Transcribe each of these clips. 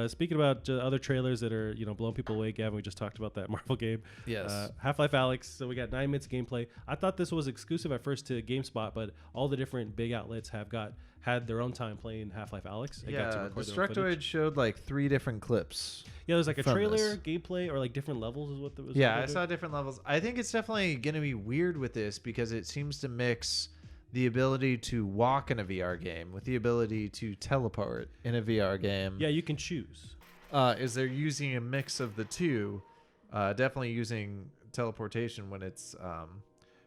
Speaking about other trailers that are blowing people away, Gavin, we just talked about that Marvel game. Yes. Half-Life Alyx. So we got 9 minutes of gameplay. I thought this was exclusive at first to GameSpot, but all the different big outlets have had their own time playing Half-Life Alyx. Yeah, Destructoid showed like 3 different clips. Yeah, there's like a trailer, gameplay, or like different levels is what there was. Yeah, I saw different levels. I think it's definitely going to be weird with this because it seems to mix the ability to walk in a VR game with the ability to teleport in a VR game. Yeah, you can choose. Is they're using a mix of the two, definitely using teleportation when it's...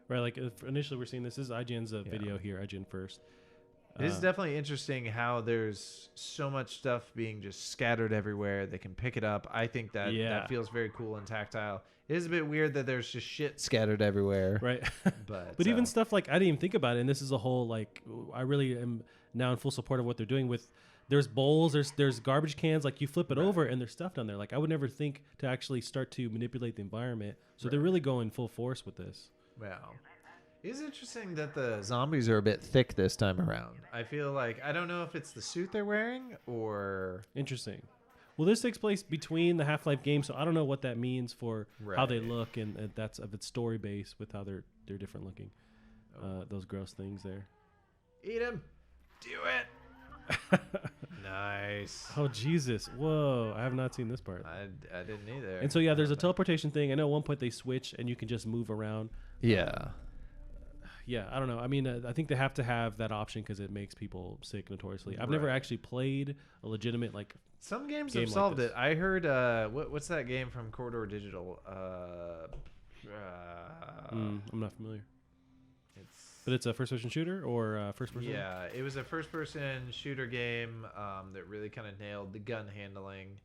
Right, like initially we're seeing this is IGN's video here, IGN first. It is definitely interesting how there's so much stuff being just scattered everywhere. They can pick it up. I think that feels very cool and tactile. It is a bit weird that there's just shit scattered everywhere. Right. But even stuff like, I didn't even think about it, and this is a whole, like, I really am now in full support of what they're doing with, there's bowls, there's garbage cans, like you flip it over and there's stuff down there. Like I would never think to actually start to manipulate the environment. So they're really going full force with this. Wow. It's interesting that the zombies are a bit thick this time around. I feel like, I don't know if it's the suit they're wearing or... Interesting. Well, this takes place between the Half-Life games, so I don't know what that means for how they look, and that's of its story base with how they're different looking. Those gross things there. Eat them. Do it. Nice. Oh, Jesus. Whoa. I have not seen this part. I didn't either. And so, yeah, there's a teleportation thing. I know at one point they switch, and you can just move around. Yeah. Yeah, I don't know. I mean, I think they have to have that option because it makes people sick notoriously. I've never actually played a legitimate, like... Some games have solved it. I heard, what's that game from Corridor Digital? I'm not familiar. But it's a first-person shooter or first-person? Yeah, it was a first-person shooter game that really kind of nailed the gun handling.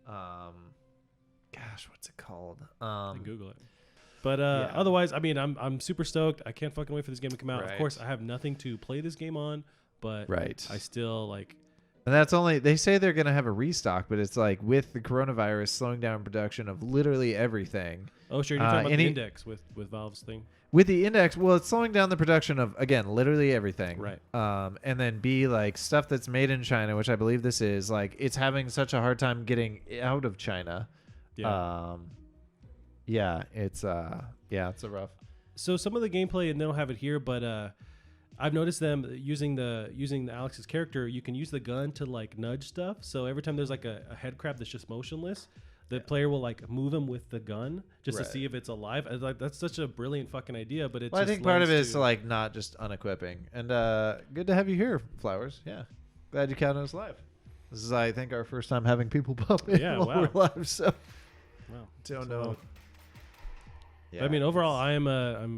Gosh, what's it called? I can Google it. But otherwise, I mean, I'm super stoked. I can't fucking wait for this game to come out. Of course, I have nothing to play this game on, but I still like... And that's only, they say they're going to have a restock, but it's like with the coronavirus slowing down production of literally everything. Oh, sure. You're talking about the Index with Valve's thing. With the Index, well, it's slowing down the production of, again, literally everything. Right. And then B, like stuff that's made in China, which I believe this is, like it's having such a hard time getting out of China. Yeah. It's a rough. So some of the gameplay, and they don't have it here, but I've noticed them using Alyx's character. You can use the gun to like nudge stuff. So every time there's like a head crab that's just motionless, the player will like move him with the gun just to see if it's alive. Like that's such a brilliant fucking idea. But it's I think part of it is to like not just unequipping. And good to have you here, Flowers. Yeah, glad you counted us live. This is, I think, our first time having people pop in while we're live. So don't know. Yeah, I mean, overall, I'm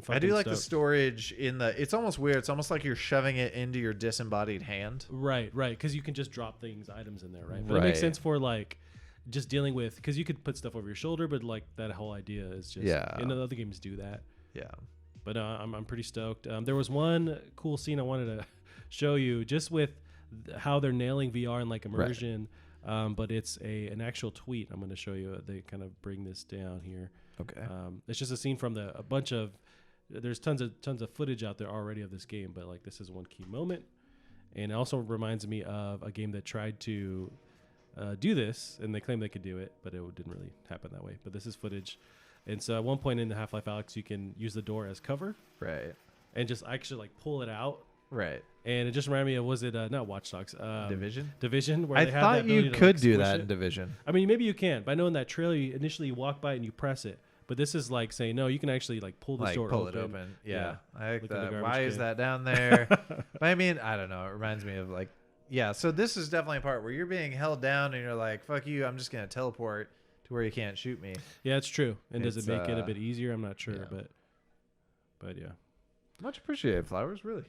fucking I do like stoked. the storage in the... It's almost weird. It's almost like you're shoving it into your disembodied hand. Right. Because you can just drop items in there, right? But it makes sense for, like, just dealing with... Because you could put stuff over your shoulder, but, like, that whole idea is just... Yeah. And other games do that. Yeah. But I'm pretty stoked. There was one cool scene I wanted to show you, just with how they're nailing VR and, like, immersion. Right. But it's an actual tweet I'm going to show you. They kind of bring this down here. Okay. It's just a scene from a bunch of... There's tons of footage out there already of this game, but like this is one key moment, and it also reminds me of a game that tried to do this, and they claimed they could do it, but it didn't really happen that way. But this is footage, and so at one point in the Half-Life Alyx, you can use the door as cover, right, and just actually like pull it out, right. And it just reminded me of, was it not Watch Dogs? Division, where I they have thought that ability you to, could like, do squish that it. in Division. I mean, maybe you can, but I know in that trailer, you walk by and you press it. But this is like saying, no, you can actually like pull this door pull open. it open. Yeah. I like that. Why is that down there? But I mean, I don't know. It reminds me of like, so this is definitely a part where you're being held down and you're like, fuck you, I'm just going to teleport to where you can't shoot me. Yeah, it's true. And does it make it a bit easier? I'm not sure, but yeah. Much appreciated, Flowers, really.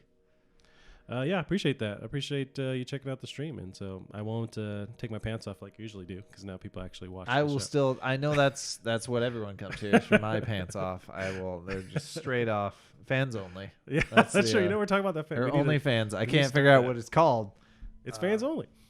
Yeah, I appreciate that. I appreciate you checking out the stream, and so I won't take my pants off like I usually do, because now people actually watch. I will still. I know that's what everyone comes here is for my pants off. I will. They're just straight off, fans only. Yeah, that's true. You know, we're talking about that. They're only fans. I can't figure out what it's called. It's fans only.